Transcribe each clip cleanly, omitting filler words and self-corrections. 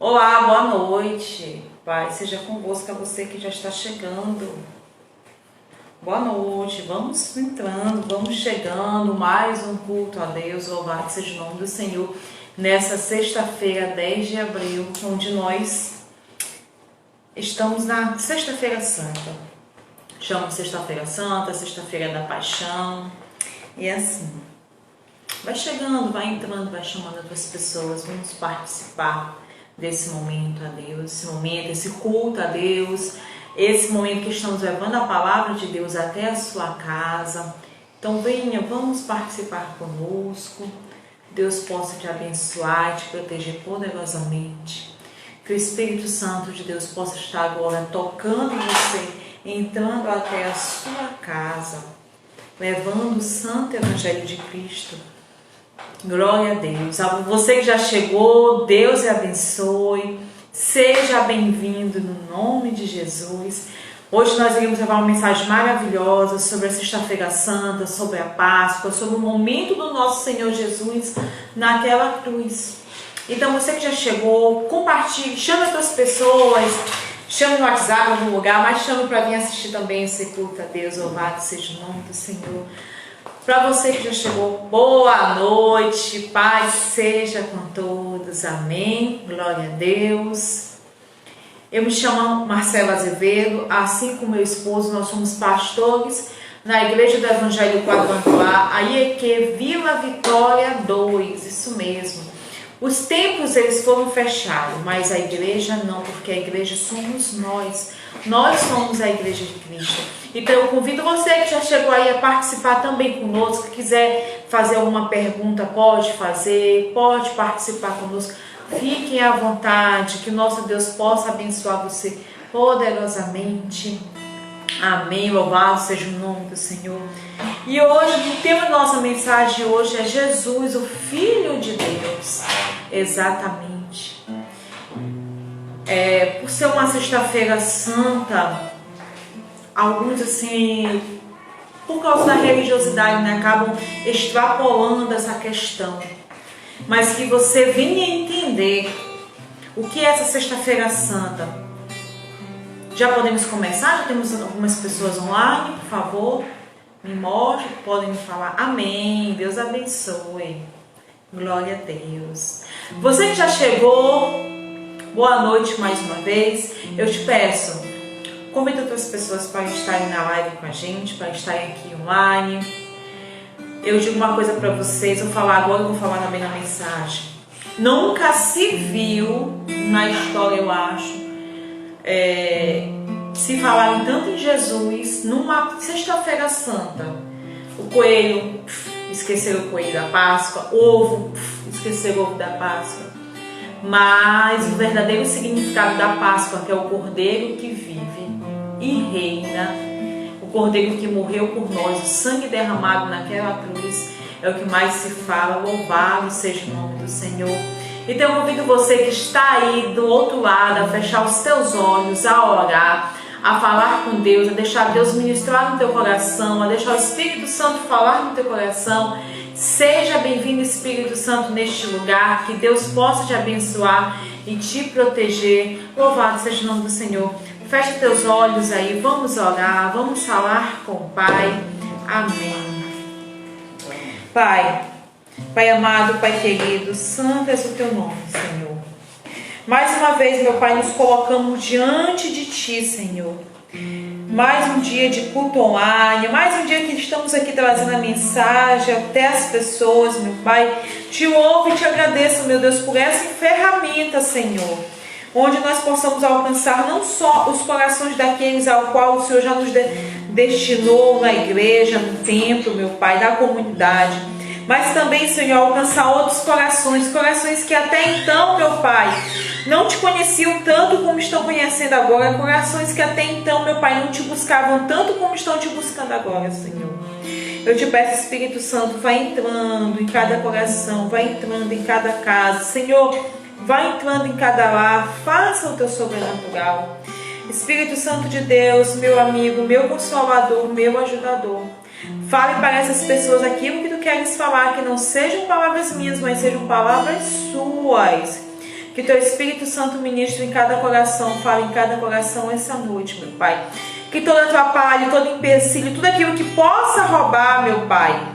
Olá, boa noite. Pai, seja convosco a você que já está chegando. Boa noite, vamos entrando, vamos chegando, mais um culto a Deus, louvado seja o nome do Senhor, nessa sexta-feira, 10 de abril, onde nós estamos na Sexta-feira Santa. Chamo Sexta-feira Santa, Sexta-feira da Paixão, e assim, vai chegando, vai entrando, vai chamando outras pessoas, vamos participar desse momento a Deus, esse momento, esse culto a Deus, esse momento que estamos levando a palavra de Deus até a sua casa. Então venha, vamos participar conosco. Deus possa te abençoar e te proteger poderosamente. Que o Espírito Santo de Deus possa estar agora tocando em você, entrando até a sua casa, levando o Santo Evangelho de Cristo. Glória a Deus. Você que já chegou, Deus lhe abençoe. Seja bem-vindo no nome de Jesus. Hoje nós iremos levar uma mensagem maravilhosa sobre a Sexta-feira Santa, sobre a Páscoa, sobre o momento do nosso Senhor Jesus naquela cruz. Então você que já chegou, compartilhe, chame outras pessoas, chame no WhatsApp, em algum lugar, mas chame para vir assistir também esse culto a Deus. Louvado seja o nome do Senhor. Para você que já chegou, boa noite, paz seja com todos, amém, glória a Deus. Eu me chamo Marcela Azevedo, assim como meu esposo, nós somos pastores na Igreja do Evangelho Quadrangular, a IEQ Vila Vitória 2, isso mesmo. Os templos eles foram fechados, mas a igreja não, porque a igreja somos nós. Nós somos a igreja de Cristo. Então eu convido você que já chegou aí a participar também conosco, que quiser fazer alguma pergunta, pode fazer, pode participar conosco. Fiquem à vontade, que nosso Deus possa abençoar você poderosamente. Amém, louvado seja o nome do Senhor. E hoje, o tema da nossa mensagem hoje é Jesus, o Filho de Deus. Exatamente. Por ser uma sexta-feira santa, alguns assim, por causa da religiosidade, né, acabam extrapolando essa questão. Mas que você venha entender o que é essa sexta-feira santa. Já podemos começar? Já temos algumas pessoas online, por favor. Me mostre, podem me falar. Amém. Deus abençoe. Glória a Deus. Você que já chegou, boa noite mais uma vez. Eu te peço, convide outras pessoas para estarem na live com a gente, para estarem aqui online. Eu digo uma coisa para vocês, vou falar agora e vou falar também na mensagem. Nunca se viu na história, eu acho, se falarem tanto em Jesus numa sexta-feira santa. O coelho, esqueceram o coelho da Páscoa. Ovo, esqueceram o ovo da Páscoa. Mas o verdadeiro significado da Páscoa, que é o Cordeiro que vive e reina, o Cordeiro que morreu por nós, o sangue derramado naquela cruz, é o que mais se fala. Louvado seja o nome do Senhor. Então eu convido você que está aí do outro lado a fechar os teus olhos, a orar, a falar com Deus, a deixar Deus ministrar no teu coração, a deixar o Espírito Santo falar no teu coração. Seja bem-vindo, Espírito Santo, neste lugar, que Deus possa te abençoar e te proteger. Louvado seja o nome do Senhor. Feche teus olhos aí, vamos orar, vamos falar com o Pai. Amém. Pai amado, Pai querido, santo és o teu nome, Senhor. Mais uma vez, meu Pai, nos colocamos diante de Ti, Senhor. Mais um dia de culto online, mais um dia que estamos aqui trazendo a mensagem até as pessoas, meu Pai. Te louvo e te agradeço, meu Deus, por essa ferramenta, Senhor, onde nós possamos alcançar não só os corações daqueles ao qual o Senhor já nos destinou na igreja, no templo, meu Pai, na comunidade, mas também, Senhor, alcançar outros corações que até então, meu Pai, não te conheciam tanto como estão conhecendo agora, corações que até então, meu Pai, não te buscavam tanto como estão te buscando agora, Senhor. Eu te peço, Espírito Santo, vai entrando em cada coração, vai entrando em cada casa, Senhor, vai entrando em cada lar, faça o teu sobrenatural. Espírito Santo de Deus, meu amigo, meu consolador, meu ajudador, fale para essas pessoas aquilo que tu queres falar, que não sejam palavras minhas, mas sejam palavras suas. Que teu Espírito Santo ministre em cada coração, fale em cada coração essa noite, meu Pai. Que todo atrapalho, todo empecilho, tudo aquilo que possa roubar, meu Pai,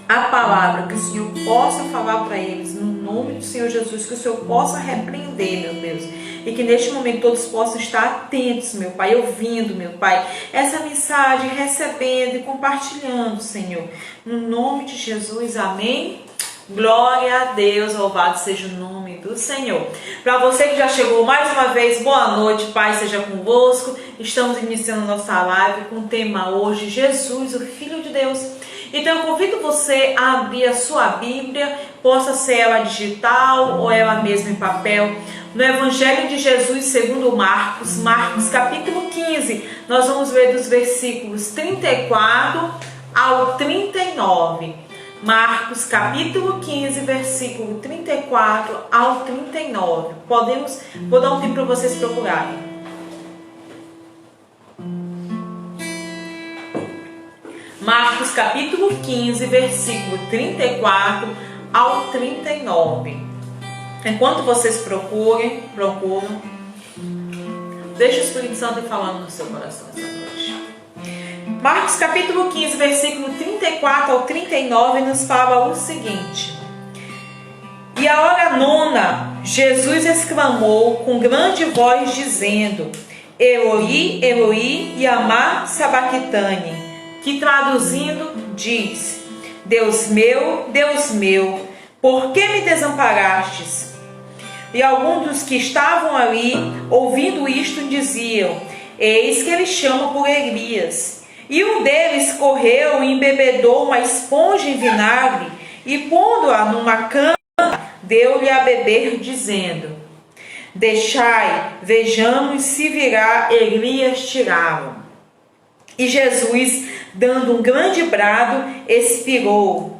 a palavra, que o Senhor possa falar para eles, no nome do Senhor Jesus, que o Senhor possa repreender, meu Deus, e que neste momento todos possam estar atentos, meu Pai, ouvindo, meu Pai, essa mensagem, recebendo e compartilhando, Senhor, no nome de Jesus, amém. Glória a Deus, louvado seja o nome do Senhor. Para você que já chegou mais uma vez, boa noite, Pai seja convosco. Estamos iniciando nossa live com o tema hoje, Jesus, o Filho de Deus. Então eu convido você a abrir a sua Bíblia, possa ser ela digital ou ela mesma em papel, no Evangelho de Jesus segundo Marcos, Marcos capítulo 15. Nós vamos ler dos versículos 34 ao 39. Marcos capítulo 15, versículo 34 ao 39. Vou dar um tempo para vocês procurarem. Marcos capítulo 15, versículo 34 ao 39. Enquanto vocês procuram, deixa o Espírito Santo ir falando no seu coração essa noite. Marcos capítulo 15, versículo 34 ao 39 nos fala o seguinte: E a hora nona, Jesus exclamou com grande voz, dizendo: Eloi, Eloi, lama sabachthani, que traduzindo diz: Deus meu, por que me desamparastes? E alguns dos que estavam ali, ouvindo isto, diziam: Eis que ele chama por Elias. E um deles correu e embebedou uma esponja em vinagre e, pondo-a numa cana, deu-lhe a beber, dizendo: Deixai, vejamos se virá Elias tirá-lo. E Jesus, dando um grande brado, expirou.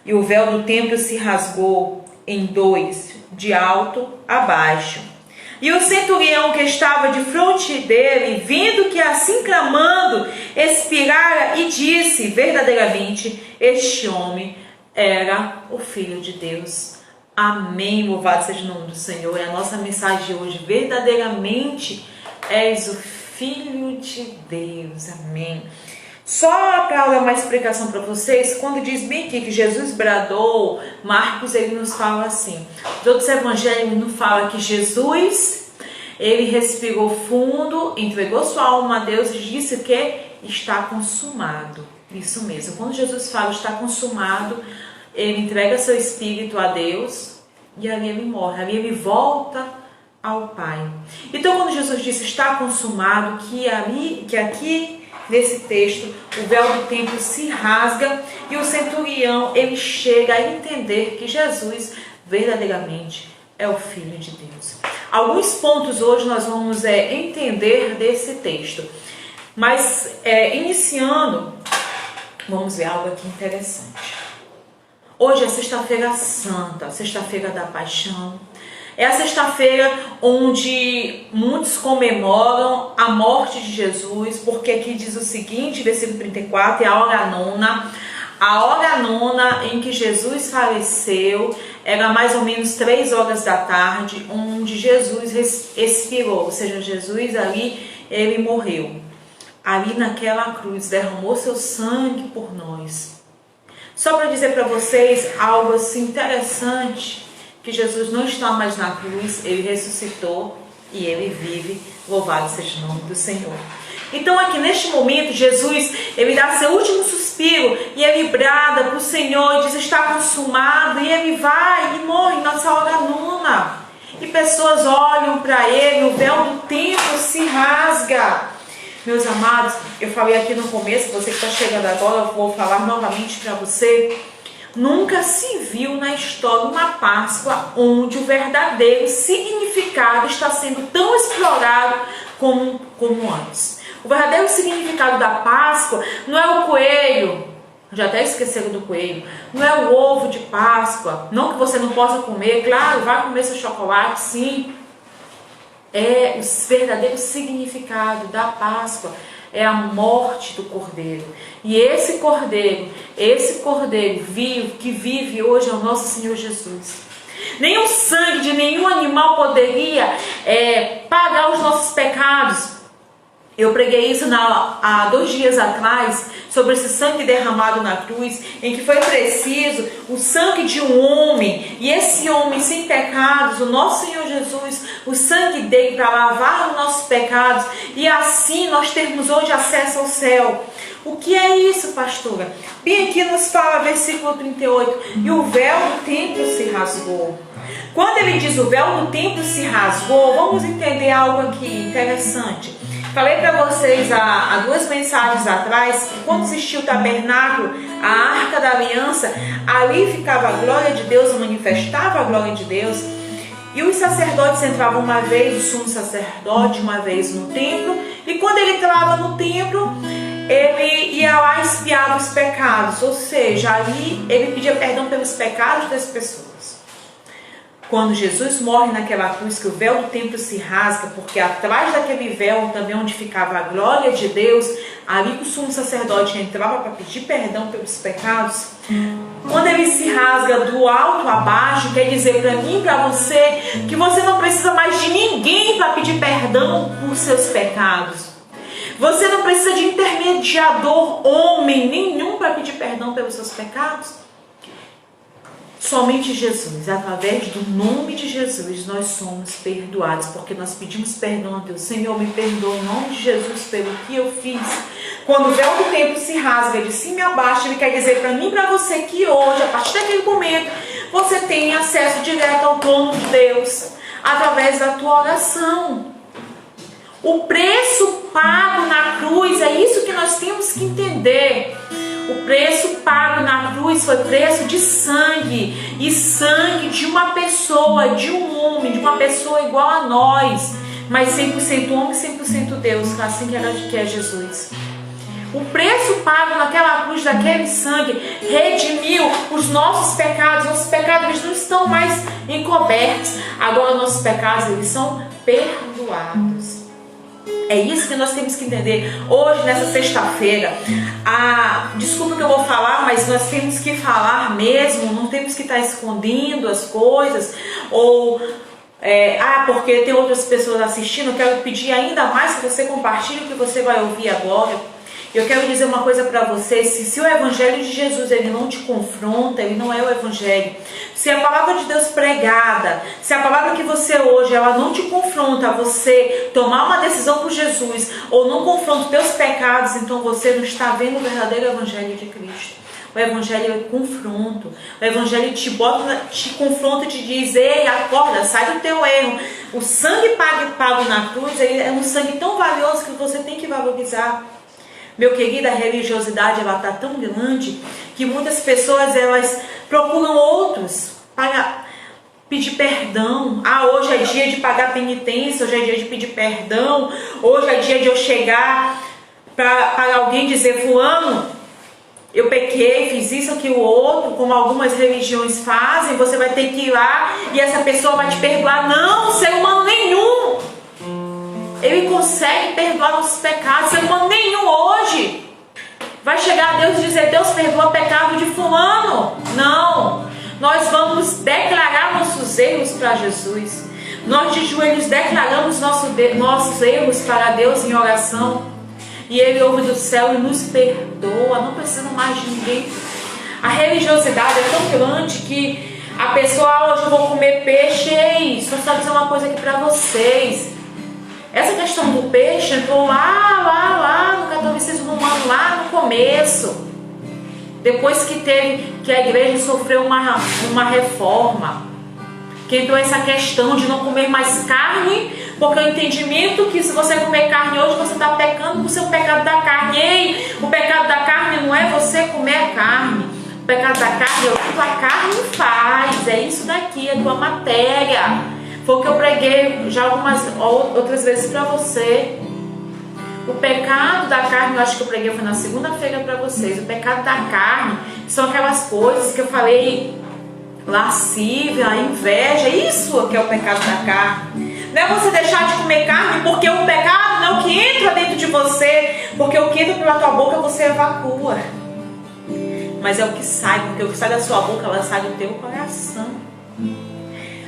E o véu do templo se rasgou em dois, de alto a baixo. E o centurião que estava de frente dele, vendo que assim clamando, expirara, e disse: Verdadeiramente, este homem era o Filho de Deus. Amém. Louvado seja o nome do Senhor. É a nossa mensagem de hoje. Verdadeiramente és o Filho de Deus. Amém. Só para dar uma explicação para vocês, quando diz bem aqui que Jesus bradou, Marcos ele nos fala assim. Os outros evangelhos nos falam que Jesus, ele respirou fundo, entregou sua alma a Deus e disse que está consumado. Isso mesmo. Quando Jesus fala está consumado, ele entrega seu espírito a Deus e ali ele morre, ali ele volta ao Pai. Então quando Jesus disse está consumado, que aqui nesse texto o véu do templo se rasga e o centurião ele chega a entender que Jesus verdadeiramente é o Filho de Deus. Alguns pontos hoje nós vamos entender desse texto, mas iniciando, vamos ver algo aqui interessante. Hoje é sexta-feira santa, sexta-feira da paixão. É a sexta-feira onde muitos comemoram a morte de Jesus, porque aqui diz o seguinte, versículo 34, é a hora nona. A hora nona em que Jesus faleceu era mais ou menos 3 horas da tarde, onde Jesus expirou, ou seja, Jesus ali, ele morreu. Ali naquela cruz, derramou seu sangue por nós. Só para dizer para vocês algo assim interessante, que Jesus não está mais na cruz, ele ressuscitou e ele vive, louvado seja o nome do Senhor. Então aqui neste momento Jesus, ele dá seu último suspiro e ele brada para o Senhor e diz está consumado, e ele vai e morre nessa hora nona. E pessoas olham para ele, o véu do templo se rasga. Meus amados, eu falei aqui no começo, você que está chegando agora, eu vou falar novamente para você. Nunca se viu na história uma Páscoa onde o verdadeiro significado está sendo tão explorado como antes. O verdadeiro significado da Páscoa não é o coelho, já até esqueceram do coelho, não é o ovo de Páscoa, não que você não possa comer, claro, vai comer seu chocolate, sim. É o verdadeiro significado da Páscoa. É a morte do Cordeiro. E esse Cordeiro vivo, que vive hoje é o nosso Senhor Jesus. Nenhum sangue de nenhum animal poderia pagar os nossos pecados. Eu preguei isso há 2 dias atrás, sobre esse sangue derramado na cruz, em que foi preciso o sangue de um homem, e esse homem sem pecados, o nosso Senhor Jesus, o sangue dele para lavar os nossos pecados, e assim nós termos hoje acesso ao céu. O que é isso, pastora? Bem aqui nos fala, versículo 38, e o véu do templo se rasgou. Quando ele diz o véu do templo se rasgou, vamos entender algo aqui interessante. Falei para vocês há 2 mensagens atrás que quando existia o tabernáculo, a arca da aliança, ali ficava a glória de Deus, manifestava a glória de Deus. E os sacerdotes entravam uma vez, o sumo sacerdote uma vez no templo, e quando ele entrava no templo, ele ia lá e expiava os pecados, ou seja, ali ele pedia perdão pelos pecados das pessoas. Quando Jesus morre naquela cruz, que o véu do templo se rasga, porque atrás daquele véu, também onde ficava a glória de Deus, ali o sumo sacerdote entrava para pedir perdão pelos pecados. Quando ele se rasga do alto a baixo, quer dizer para mim e para você, que você não precisa mais de ninguém para pedir perdão por seus pecados. Você não precisa de intermediador, homem nenhum, para pedir perdão pelos seus pecados. Somente Jesus, através do nome de Jesus, nós somos perdoados, porque nós pedimos perdão a Deus. Senhor, me perdoa em nome de Jesus pelo que eu fiz. Quando o véu do templo se rasga de cima a baixo, ele quer dizer para mim e para você que hoje, a partir daquele momento, você tem acesso direto ao trono de Deus, através da tua oração. O preço pago na cruz, é isso que nós temos que entender. O preço pago na cruz foi preço de sangue, e sangue de uma pessoa, de um homem, de uma pessoa igual a nós, mas 100% homem e 100% Deus, assim que é Jesus. O preço pago naquela cruz, daquele sangue, redimiu os nossos pecados. Nossos pecados eles não estão mais encobertos, agora nossos pecados eles são perdoados. É isso que nós temos que entender hoje, nessa sexta-feira. Desculpa que eu vou falar, mas nós temos que falar mesmo, não temos que estar escondendo as coisas, ou porque tem outras pessoas assistindo. Eu quero pedir ainda mais que você compartilhe o que você vai ouvir agora. Eu quero dizer uma coisa para você, se o Evangelho de Jesus ele não te confronta, ele não é o Evangelho. Se a palavra de Deus pregada, se a palavra que você hoje, ela não te confronta a você tomar uma decisão por Jesus, ou não confronta os teus pecados, então você não está vendo o verdadeiro Evangelho de Cristo. O Evangelho é confronto. O Evangelho te confronta e te diz: ei, acorda, sai do teu erro. O sangue pago na cruz é um sangue tão valioso que você tem que valorizar. Meu querido, a religiosidade ela está tão grande que muitas pessoas elas procuram outros para pedir perdão. Hoje é dia de pagar penitência, hoje é dia de pedir perdão, hoje é dia de eu chegar para alguém dizer: fulano, eu pequei, fiz isso, aquilo, outro, como algumas religiões fazem, você vai ter que ir lá e essa pessoa vai te perdoar. Não, ser humano nenhum ele consegue perdoar nossos pecados. Ser humano nenhum hoje vai chegar a Deus e dizer: Deus, perdoa o pecado de fulano. Não, nós vamos declarar nossos erros para Jesus. Nós de joelhos declaramos nossos erros para Deus em oração, e Ele ouve do céu e nos perdoa. Não precisa mais de ninguém. A religiosidade é tão grande que a pessoa: hoje eu vou comer peixe. Ei, só dizer uma coisa aqui para vocês. Essa questão do peixe entrou lá no catolicismo romano, lá no começo. Depois que a igreja sofreu uma reforma, que entrou essa questão de não comer mais carne, porque o entendimento que se você comer carne hoje, você está pecando por ser o pecado da carne. Ei, o pecado da carne não é você comer a carne. O pecado da carne é o que a tua carne faz. É isso daqui, é a tua matéria. Foi o que eu preguei já outras vezes para você. O pecado da carne, eu acho que eu preguei foi na segunda-feira para vocês. O pecado da carne são aquelas coisas que eu falei: lascívia, inveja. Isso que é o pecado da carne. Não é você deixar de comer carne porque o pecado não é o que entra dentro de você, porque o que entra pela tua boca você evacua. Mas é o que sai, porque o que sai da sua boca ela sai do teu coração.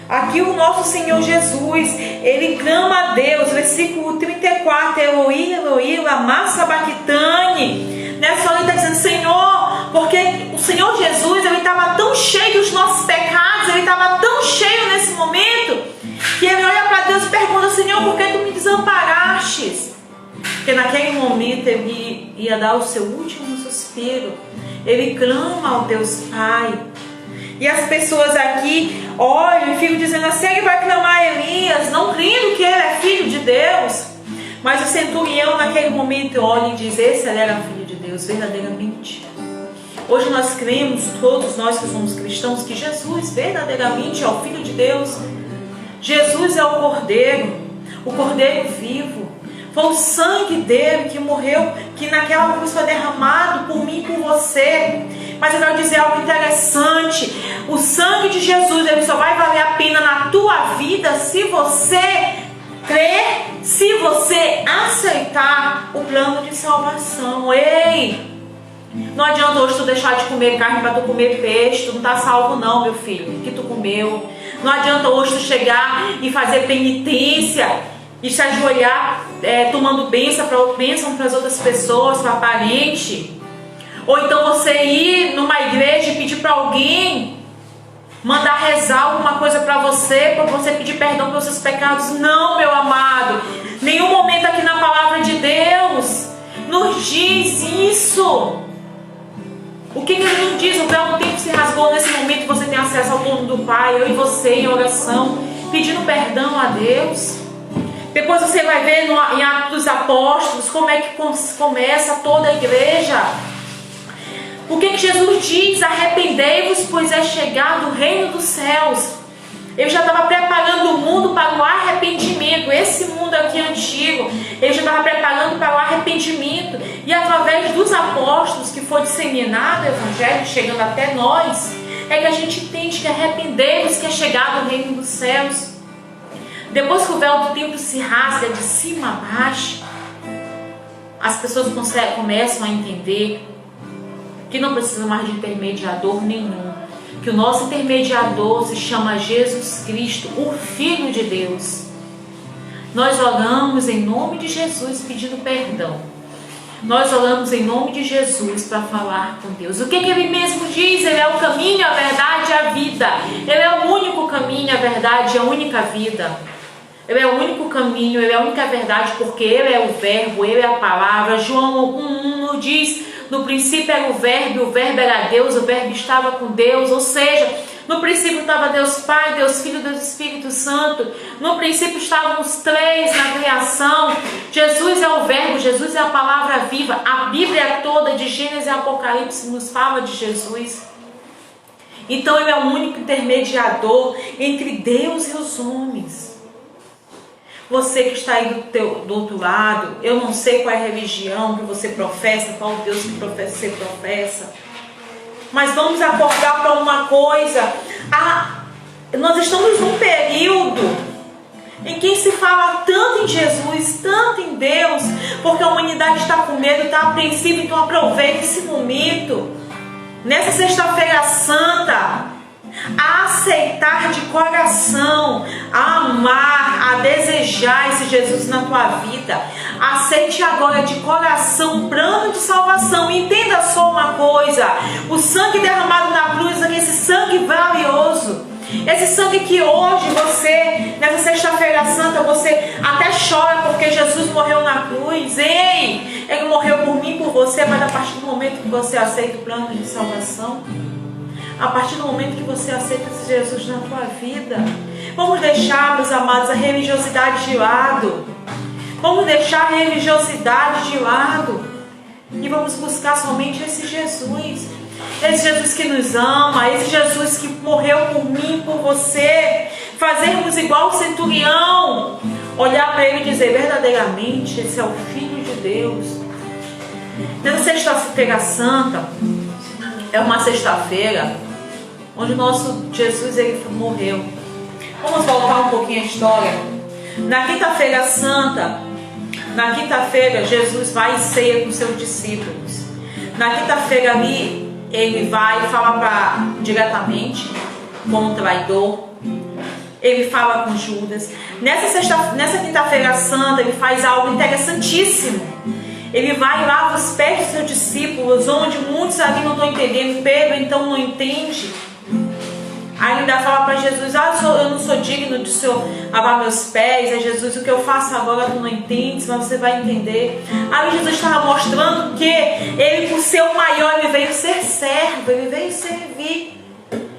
Aqui o nosso Senhor Jesus, ele clama a Deus, versículo 34, Eloí, Eloí, lama sabachthani. Nessa hora ele está dizendo, Senhor, porque o Senhor Jesus, ele estava tão cheio dos nossos pecados, ele estava tão cheio nesse momento, que ele olha para Deus e pergunta, Senhor, por que tu me desamparaste? Porque naquele momento ele ia dar o seu último suspiro. Ele clama ao Deus Pai. E as pessoas aqui olham e ficam dizendo assim, ele vai clamar a Elias, não crendo que ele é filho de Deus. Mas o centurião naquele momento olha e diz, esse ele era filho de Deus, verdadeiramente. Hoje nós cremos, todos nós que somos cristãos, que Jesus verdadeiramente é o Filho de Deus. Jesus é o Cordeiro vivo. Foi o sangue dele que morreu, que naquela cruz foi derramado por mim e por você. Mas eu quero dizer algo interessante. O sangue de Jesus, ele só vai valer a pena na tua vida se você crer, se você aceitar o plano de salvação. Ei! Não adianta hoje tu deixar de comer carne para tu comer peixe. Tu não está salvo não, meu filho, que tu comeu. Não adianta hoje tu chegar e fazer penitência e se ajoelhar tomando bênção para as outras pessoas, para parente. Ou então você ir numa igreja e pedir para alguém mandar rezar alguma coisa para você pedir perdão pelos seus pecados. Não, meu amado. Nenhum momento aqui na palavra de Deus nos diz isso. O que ele nos diz? O véu do tempo se rasgou nesse momento. Você tem acesso ao trono do Pai, eu e você em oração, pedindo perdão a Deus. Depois você vai ver em Atos dos Apóstolos como é que começa toda a igreja. O que Jesus diz? Arrependei-vos, pois é chegado o reino dos céus. Ele já estava preparando o mundo para o arrependimento. Esse mundo aqui antigo, ele já estava preparando para o arrependimento. E através dos apóstolos que foi disseminado o evangelho, chegando até nós, é que a gente entende que arrependei-vos, que é chegado o reino dos céus. Depois que o véu do templo se rasga de cima a baixo, as pessoas começam a entender que não precisa mais de intermediador nenhum, que o nosso intermediador se chama Jesus Cristo, o Filho de Deus. Nós oramos em nome de Jesus pedindo perdão. Nós oramos em nome de Jesus para falar com Deus. O que ele mesmo diz? Ele é o caminho, a verdade e a vida. Ele é o único caminho, a verdade e a única vida. Ele é o único caminho, ele é a única verdade, porque ele é o verbo, ele é a palavra. João 1:1 nos diz, no princípio era o verbo era Deus, o verbo estava com Deus. Ou seja, no princípio estava Deus Pai, Deus Filho, Deus Espírito Santo. No princípio estavam os três na criação. Jesus é o verbo, Jesus é a palavra viva. A Bíblia toda, de Gênesis e Apocalipse, nos fala de Jesus. Então ele é o único intermediador entre Deus e os homens. Você que está aí do outro lado, eu não sei qual é a religião que você professa, qual Deus que você professa, mas vamos acordar para uma coisa. Nós estamos num período em que se fala tanto em Jesus, tanto em Deus, porque a humanidade está com medo, está apreensiva. Então aproveite esse momento, nessa sexta-feira santa, a aceitar de coração, a amar, a desejar esse Jesus na tua vida. Aceite agora de coração o plano de salvação. Entenda só uma coisa: o sangue derramado na cruz, esse sangue valioso, esse sangue que hoje você, nessa sexta-feira santa, você até chora porque Jesus morreu na cruz. Ei, ele morreu por mim, por você. Mas a partir do momento que você aceita o plano de salvação, a partir do momento que você aceita esse Jesus na tua vida, vamos deixar, meus amados, a religiosidade de lado. Vamos deixar a religiosidade de lado e vamos buscar somente esse Jesus. Esse Jesus que nos ama, esse Jesus que morreu por mim, por você. Fazermos igual o centurião, olhar para ele e dizer, verdadeiramente, esse é o Filho de Deus. Nessa sexta-feira santa, é uma sexta-feira onde o nosso Jesus ele morreu. Vamos voltar um pouquinho a história. Na quinta-feira santa, na quinta-feira, Jesus vai e ceia com seus discípulos. Na quinta-feira ali, ele vai falar diretamente com o traidor. ele fala com Judas. Nessa quinta-feira santa, ele faz algo interessantíssimo. Ele vai lá aos pés dos seus discípulos, onde muitos ali não estão entendendo. Pedro então não entende. Aí ele ainda fala para Jesus: eu não sou digno de o Senhor lavar meus pés. Aí Jesus: o que eu faço agora tu não entendes, mas você vai entender. Aí Jesus estava mostrando que ele, por ser o maior, ele veio ser servo, ele veio servir.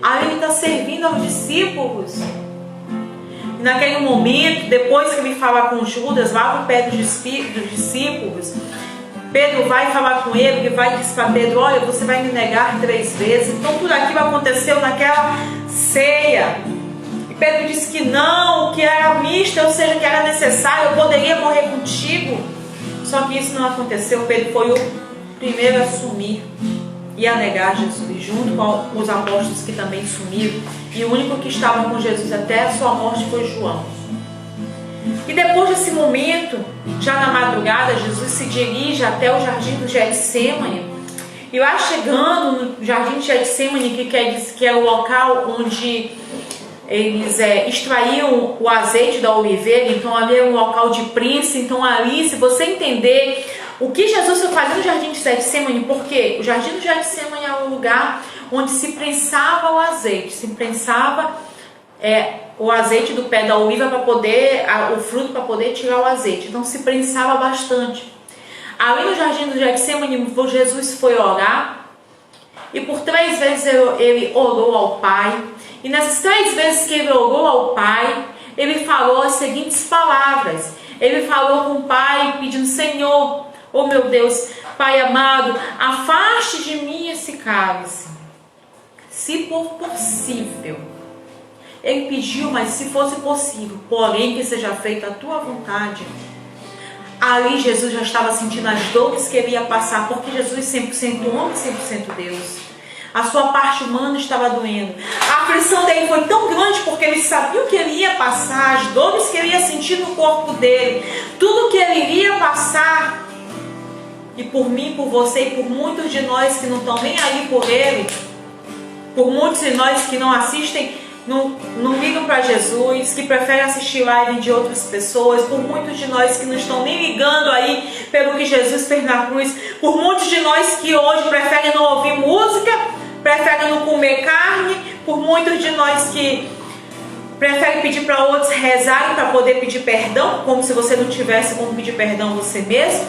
Aí ele está servindo aos discípulos. E naquele momento, depois que ele fala com Judas, lá no pé dos discípulos, Pedro vai falar com ele, que vai dizer para Pedro: olha, você vai me negar 3 vezes. Então tudo aquilo aconteceu naquela ceia. E Pedro disse que não, que era misto, ou seja, que era necessário, eu poderia morrer contigo. Só que isso não aconteceu. Pedro foi o primeiro a assumir e a negar Jesus, junto com os apóstolos que também sumiram. E o único que estava com Jesus até a sua morte foi João. E depois desse momento, já na madrugada, Jesus se dirige até o jardim do Getsemane. E lá chegando no jardim do Getsemane, que quer dizer que é o local onde eles extraíam o azeite da oliveira, então ali é um local de prensa. Então ali, se você entender o que Jesus foi fazer no jardim de Getsemane, porque o jardim do Getsemane é um lugar onde se prensava o azeite, se prensava o azeite do pé da oliva para poder, o fruto para poder tirar o azeite. Então se prensava bastante. Ali no jardim do Getsemane, Jesus foi orar e por 3 vezes ele orou ao Pai. E nessas 3 vezes que ele orou ao Pai, ele falou as seguintes palavras. Ele falou com o Pai pedindo: Senhor, oh meu Deus, Pai amado, afaste de mim esse cálice, se for possível. Ele pediu, mas se fosse possível, porém que seja feita a tua vontade. Ali Jesus já estava sentindo as dores que ele ia passar, porque Jesus 100% homem, 100% Deus. A sua parte humana estava doendo. A aflição dele foi tão grande porque ele sabia o que ele ia passar, as dores que ele ia sentir no corpo dele, tudo que ele iria passar. E por mim, por você e por muitos de nós que não estão nem aí por ele, por muitos de nós que não assistem, não ligam para Jesus, que preferem assistir live de outras pessoas, por muitos de nós que não estão nem ligando aí pelo que Jesus fez na cruz, por muitos de nós que hoje preferem não ouvir música, preferem não comer carne, por muitos de nós que preferem pedir para outros rezarem para poder pedir perdão, como se você não tivesse como pedir perdão você mesmo.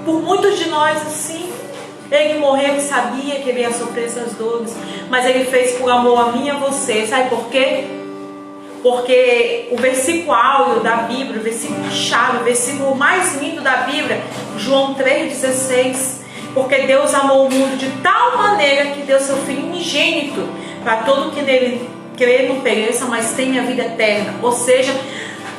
Por muitos de nós assim, ele morreu e sabia que ele ia sofrer essas dores, mas ele fez por amor a mim e a você. Sabe por quê? Porque o versículo áureo da Bíblia, o versículo chave, o versículo mais lindo da Bíblia, João 3,16, porque Deus amou o mundo de tal maneira que deu seu Filho unigênito, para todo que nele crer não pereça, mas tenha a vida eterna. Ou seja,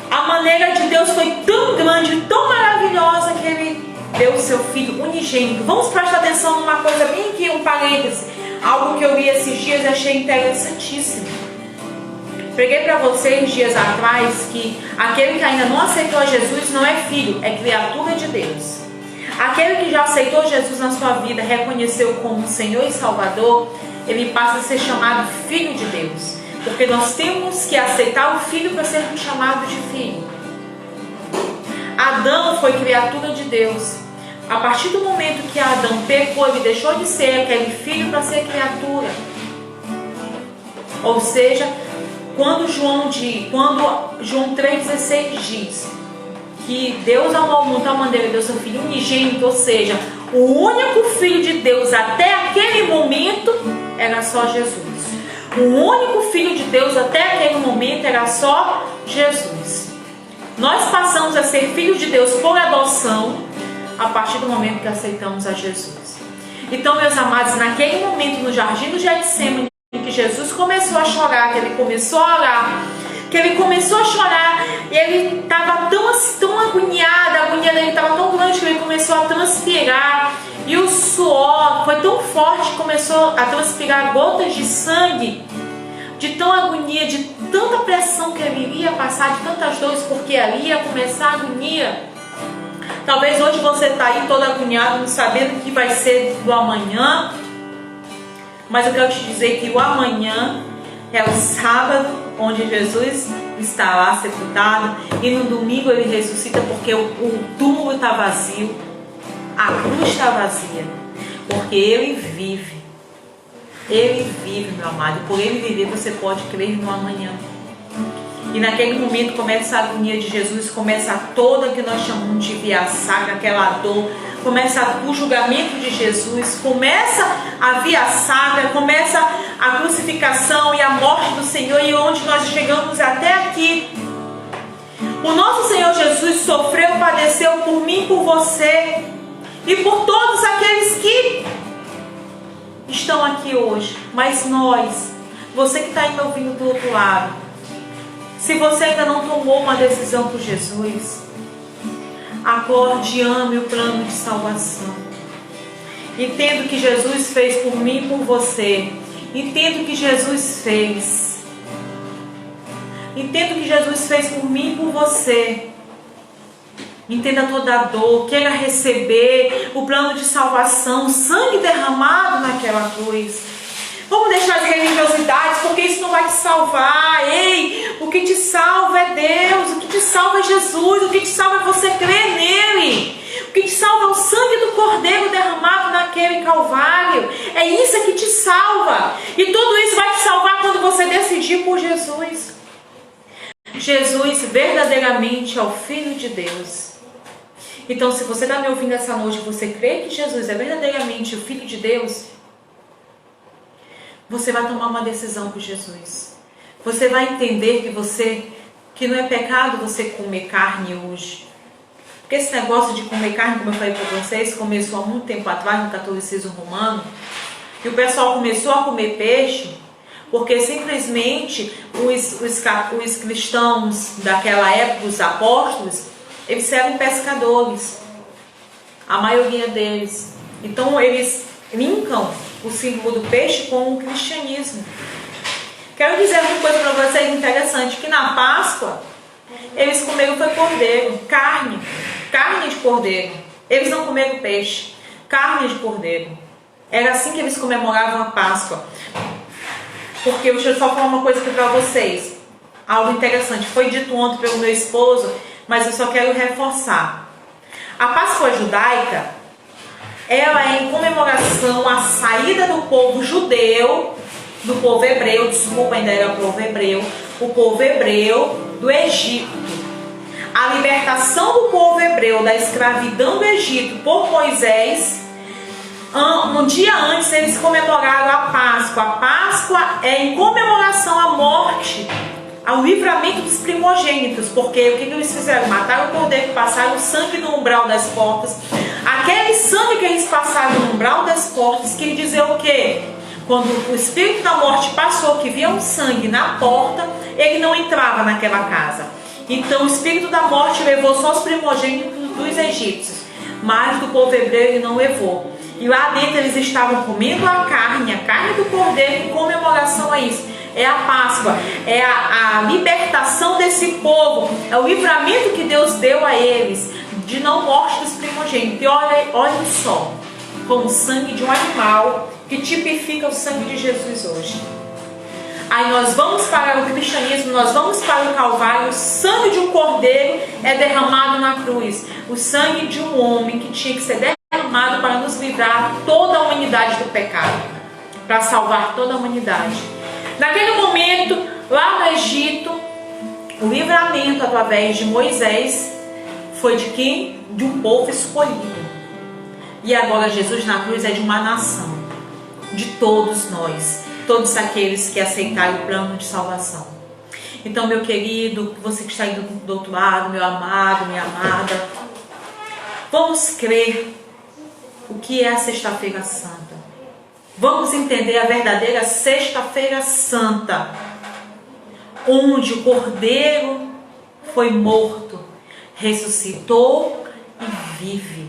a maneira de Deus foi tão grande, tão maravilhosa, que ele deu o seu Filho unigênito. Vamos prestar atenção numa coisa bem aqui, um parêntese, algo que eu li esses dias e achei interessantíssimo. Preguei para vocês dias atrás que aquele que ainda não aceitou a Jesus não é filho, é criatura de Deus. Aquele que já aceitou Jesus na sua vida, reconheceu como Senhor e Salvador, ele passa a ser chamado filho de Deus, porque nós temos que aceitar o filho para sermos chamados de filho. Adão foi criatura de Deus. A partir do momento que Adão pecou, ele deixou de ser aquele filho para ser criatura. Ou seja, quando João 3,16 diz que Deus amou o mundo de tal maneira que deu seu Filho unigênito, ou seja, o único Filho de Deus até aquele momento era só Jesus. O único Filho de Deus até aquele momento era só Jesus. Nós passamos a ser filhos de Deus por adoção a partir do momento que aceitamos a Jesus. Então, meus amados, naquele momento no jardim do Getsemane, que Jesus começou a chorar, que ele começou a orar, que ele começou a chorar, e ele estava tão agoniado, a agonia dele estava tão grande que ele começou a transpirar, e o suor foi tão forte que começou a transpirar gotas de sangue, de tão agonia, de tanta pressão que ele iria passar, de tantas dores, porque ali ia começar a agonia. Talvez hoje você está aí todo agoniado, não sabendo o que vai ser do amanhã, mas eu quero te dizer que o amanhã é o sábado onde Jesus está lá sepultado, e no domingo ele ressuscita porque o túmulo está vazio, a cruz está vazia, porque ele vive. Ele vive, meu amado, e por ele viver você pode crer no amanhã. E naquele momento começa a agonia de Jesus, começa toda que nós chamamos de via sacra, aquela dor, começa o julgamento de Jesus, começa a via sacra, começa a crucificação e a morte do Senhor, e onde nós chegamos até aqui. O nosso Senhor Jesus sofreu, padeceu por mim, por você e por todos aqueles que estão aqui hoje. Mas nós, você que está aí me ouvindo do outro lado, se você ainda não tomou uma decisão por Jesus, acorde e ame o plano de salvação. Entenda o que Jesus fez por mim e por você. Entenda o que Jesus fez. Entenda o que Jesus fez por mim e por você. Entenda toda a dor. Queira receber o plano de salvação, o sangue derramado naquela cruz. Vamos deixar as religiosidades, porque isso não vai te salvar. Ei, o que te salva é Deus, o que te salva é Jesus, o que te salva é você crer nele. O que te salva é o sangue do Cordeiro derramado naquele Calvário. É isso que te salva. E tudo isso vai te salvar quando você decidir por Jesus. Jesus verdadeiramente é o Filho de Deus. Então, se você está me ouvindo essa noite, você crê que Jesus é verdadeiramente o Filho de Deus, você vai tomar uma decisão por Jesus. Você vai entender que não é pecado você comer carne hoje. Porque esse negócio de comer carne, como eu falei para vocês, começou há muito tempo atrás no catolicismo romano. E o pessoal começou a comer peixe porque simplesmente os cristãos daquela época, os apóstolos, eles eram pescadores. A maioria deles. Então eles linkam o símbolo do peixe com o cristianismo. Quero dizer uma coisa para vocês interessante, que na Páscoa eles comeram foi cordeiro, carne de cordeiro. Eles não comeram peixe, carne de cordeiro. Era assim que eles comemoravam a Páscoa. Porque deixa eu só falar uma coisa aqui para vocês, algo interessante, foi dito ontem pelo meu esposo, mas eu só quero reforçar. A Páscoa judaica, ela é em comemoração à saída do povo judeu, do povo hebreu, desculpa, ainda era o povo hebreu do Egito. A libertação do povo hebreu da escravidão do Egito por Moisés. Um dia antes eles comemoraram a Páscoa. A Páscoa é em comemoração à morte, ao livramento dos primogênitos, porque o que eles fizeram? Mataram o cordeiro, passaram o sangue no umbral das portas. Aquele sangue que eles passaram no umbral das portas, quer dizer o quê? Quando o espírito da morte passou, que via um sangue na porta, ele não entrava naquela casa. Então o espírito da morte levou só os primogênitos dos egípcios, mas do povo hebreu ele não levou. E lá dentro eles estavam comendo a carne do cordeiro, em comemoração a isso. É a Páscoa, é a libertação desse povo, é o livramento que Deus deu a eles, de não morte dos primogênitos. E olha só, com o sangue de um animal, que tipifica o sangue de Jesus hoje. Aí nós vamos para o cristianismo, nós vamos para o Calvário, o sangue de um cordeiro é derramado na cruz. O sangue de um homem que tinha que ser derramado para nos livrar toda a humanidade do pecado, para salvar toda a humanidade. Naquele momento, lá no Egito, o livramento através de Moisés foi de quem? De um povo escolhido. E agora Jesus na cruz é de uma nação, de todos nós, todos aqueles que aceitaram o plano de salvação. Então, meu querido, você que está aí do outro lado, meu amado, minha amada, vamos crer o que é a Sexta-feira Santa. Vamos entender a verdadeira Sexta-feira Santa, onde o Cordeiro foi morto, ressuscitou e vive.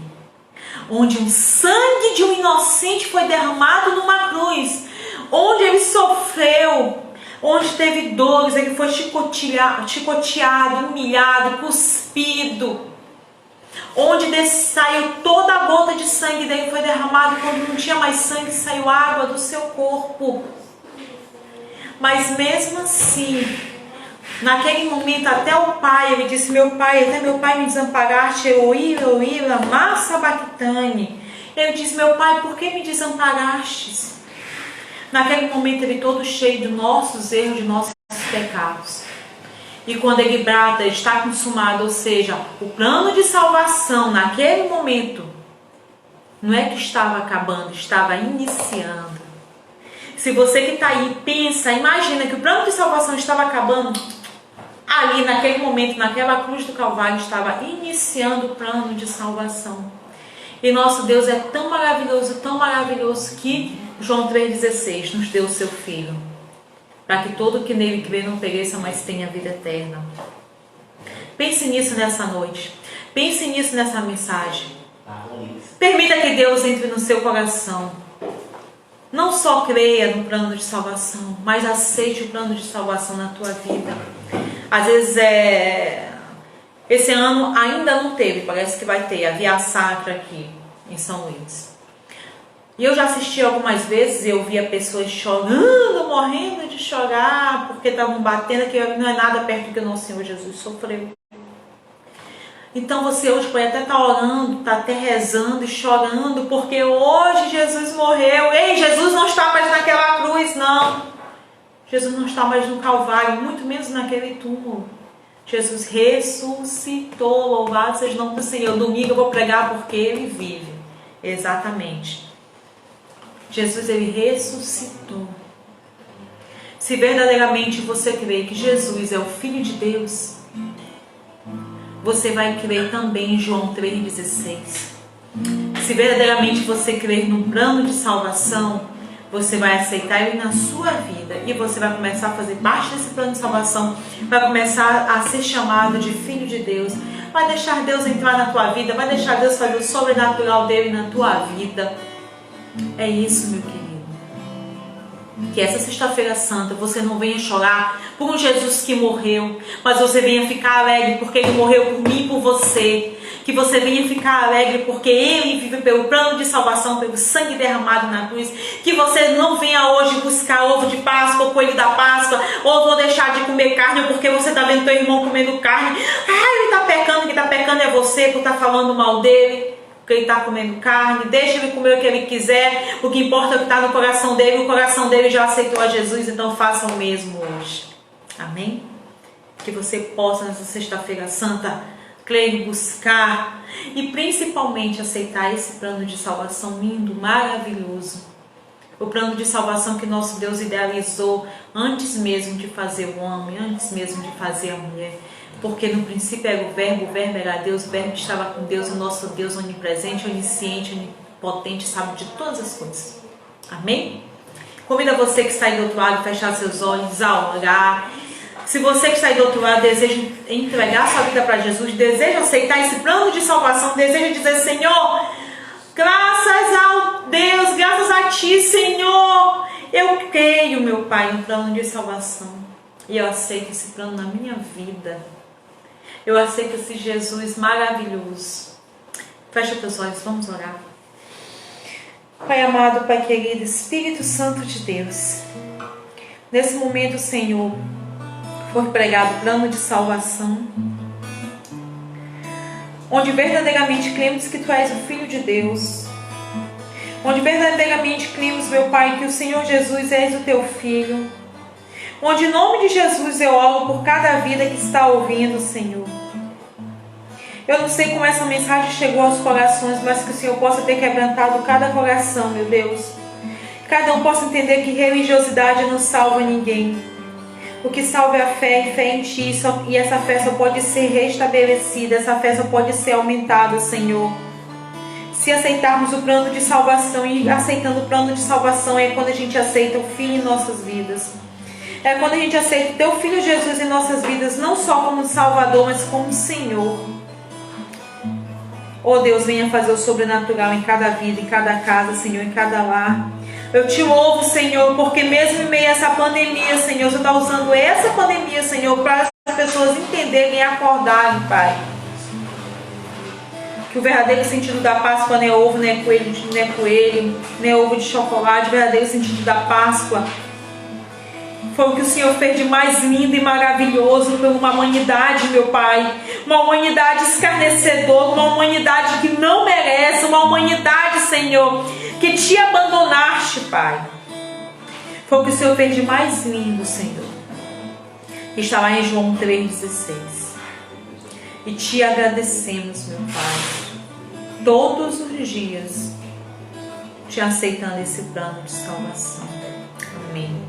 Onde o sangue de um inocente foi derramado numa cruz, onde ele sofreu, onde teve dores, ele foi chicoteado, humilhado, cuspido, onde saiu toda a gota de sangue dele, foi derramado, quando não tinha mais sangue, saiu água do seu corpo. Mas mesmo assim, Naquele momento, até o pai, ele disse, meu pai, até meu pai me desamparaste, Eloi, Eloi, lama sabachthani. Ele disse, meu pai, por que me desamparastes? Naquele momento, ele todo cheio de nossos erros, de nossos pecados. E quando ele brada, está consumado, ou seja, o plano de salvação, naquele momento, não é que estava acabando, estava iniciando. Se você que está aí pensa, imagina que o plano de salvação estava acabando, ali naquele momento, naquela cruz do Calvário, estava iniciando o plano de salvação. E nosso Deus é tão maravilhoso que João 3,16 nos deu o seu Filho, para que todo que nele crê não pereça, mas tenha vida eterna. Pense nisso nessa noite. Pense nisso nessa mensagem. Permita que Deus entre no seu coração. Não só creia no plano de salvação, mas aceite o plano de salvação na tua vida. Às vezes esse ano ainda não teve, parece que vai ter a Via Sacra aqui em São Luís. E eu já assisti algumas vezes e eu via pessoas chorando, morrendo de chorar, porque estavam batendo, que não é nada perto do que o nosso Senhor Jesus sofreu. Então você hoje pode até estar orando, está até rezando e chorando, porque hoje Jesus morreu. Ei, Jesus não está mais naquela cruz, não. Jesus não está mais no Calvário, muito menos naquele túmulo. Jesus ressuscitou, louvado seja o nome do Senhor. Domingo eu vou pregar porque Ele vive. Exatamente. Jesus, Ele ressuscitou. Se verdadeiramente você crê que Jesus é o Filho de Deus, você vai crer também em João 3,16. Se verdadeiramente você crer no plano de salvação, você vai aceitar Ele na sua vida e você vai começar a fazer parte desse plano de salvação, vai começar a ser chamado de Filho de Deus, vai deixar Deus entrar na tua vida, vai deixar Deus fazer o sobrenatural dele na tua vida. É isso, meu querido. Que essa sexta-feira santa você não venha chorar por um Jesus que morreu, mas você venha ficar alegre porque Ele morreu por mim e por você. Que você venha ficar alegre porque Ele vive pelo plano de salvação, pelo sangue derramado na cruz. Que você não venha hoje buscar ovo de Páscoa ou coelho da Páscoa, ou vou deixar de comer carne porque você está vendo teu irmão comendo carne. Ele está pecando, quem está pecando é você por estar falando mal dele. Ele está comendo carne, deixa ele comer o que ele quiser, o que importa é o que está no coração dele, o coração dele já aceitou a Jesus, então faça o mesmo hoje. Amém? Que você possa nessa sexta-feira santa crer, buscar e principalmente aceitar esse plano de salvação lindo, maravilhoso. O plano de salvação que nosso Deus idealizou antes mesmo de fazer o homem, antes mesmo de fazer a mulher. Porque no princípio era o verbo era Deus, o verbo estava com Deus, o nosso Deus onipresente, onisciente, onipotente, sabe de todas as coisas. Amém? Convido você que está aí do outro lado a fechar seus olhos, a orar. Se você que está aí do outro lado deseja entregar sua vida para Jesus, deseja aceitar esse plano de salvação, deseja dizer, Senhor, graças a Deus, graças a Ti, Senhor, eu creio, meu Pai, no plano de salvação. E eu aceito esse plano na minha vida. Eu aceito esse Jesus maravilhoso. Fecha teus olhos, vamos orar. Pai amado, Pai querido, Espírito Santo de Deus, nesse momento, Senhor, foi pregado o plano de salvação, onde verdadeiramente cremos que Tu és o Filho de Deus, onde verdadeiramente cremos, meu Pai, que o Senhor Jesus és o Teu Filho, onde em nome de Jesus eu oro por cada vida que está ouvindo, Senhor. Eu não sei como essa mensagem chegou aos corações, mas que o Senhor possa ter quebrantado cada coração, meu Deus. Cada um possa entender que religiosidade não salva ninguém. O que salva é a fé e fé em Ti, e essa fé só pode ser restabelecida, essa fé só pode ser aumentada, Senhor. Se aceitarmos o plano de salvação, e aceitando o plano de salvação é quando a gente aceita o Filho em nossas vidas. É quando a gente aceita o Teu Filho Jesus em nossas vidas, não só como Salvador, mas como Senhor. Oh Deus, venha fazer o sobrenatural em cada vida, em cada casa, Senhor, em cada lar. Eu Te louvo, Senhor, porque mesmo em meio a essa pandemia, Senhor, Você está usando essa pandemia, Senhor, para as pessoas entenderem e acordarem, Pai. Que o verdadeiro sentido da Páscoa não é ovo, não é coelho, não é ovo de chocolate. O verdadeiro sentido da Páscoa Foi o que o Senhor fez de mais lindo e maravilhoso por uma humanidade, meu Pai. Uma humanidade escarnecedora, uma humanidade que não merece, uma humanidade, Senhor, que te abandonaste, Pai. Foi o que o Senhor fez de mais lindo, Senhor. Está lá em João 3,16. E te agradecemos, meu Pai, todos os dias, te aceitando esse plano de salvação. Amém.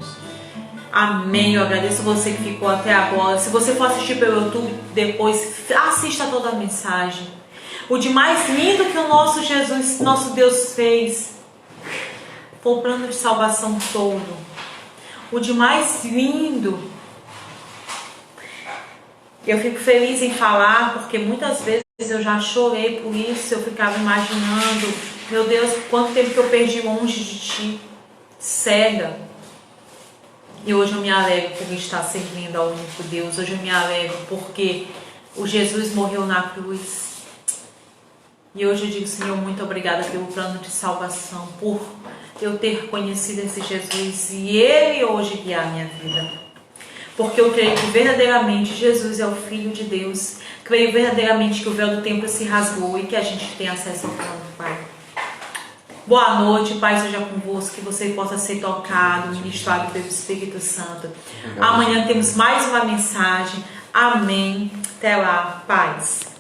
Amém. Eu agradeço você que ficou até agora. Se você for assistir pelo YouTube depois, assista toda a mensagem. O de mais lindo que o nosso Jesus, nosso Deus fez, foi o plano de salvação todo. O de mais lindo. Eu fico feliz em falar, porque muitas vezes eu já chorei por isso. Eu ficava imaginando, meu Deus, quanto tempo que eu perdi longe de ti, cega. E hoje eu me alegro por estar servindo ao único Deus. Hoje eu me alegro porque o Jesus morreu na cruz. E hoje eu digo, Senhor, muito obrigada pelo plano de salvação, por eu ter conhecido esse Jesus e Ele hoje guiar a minha vida. Porque eu creio que verdadeiramente Jesus é o Filho de Deus. Creio verdadeiramente que o véu do templo se rasgou e que a gente tem acesso ao plano do Pai. Boa noite, Pai seja convosco, que você possa ser tocado, ministrado pelo Espírito Santo. Amanhã temos mais uma mensagem. Amém. Até lá, paz.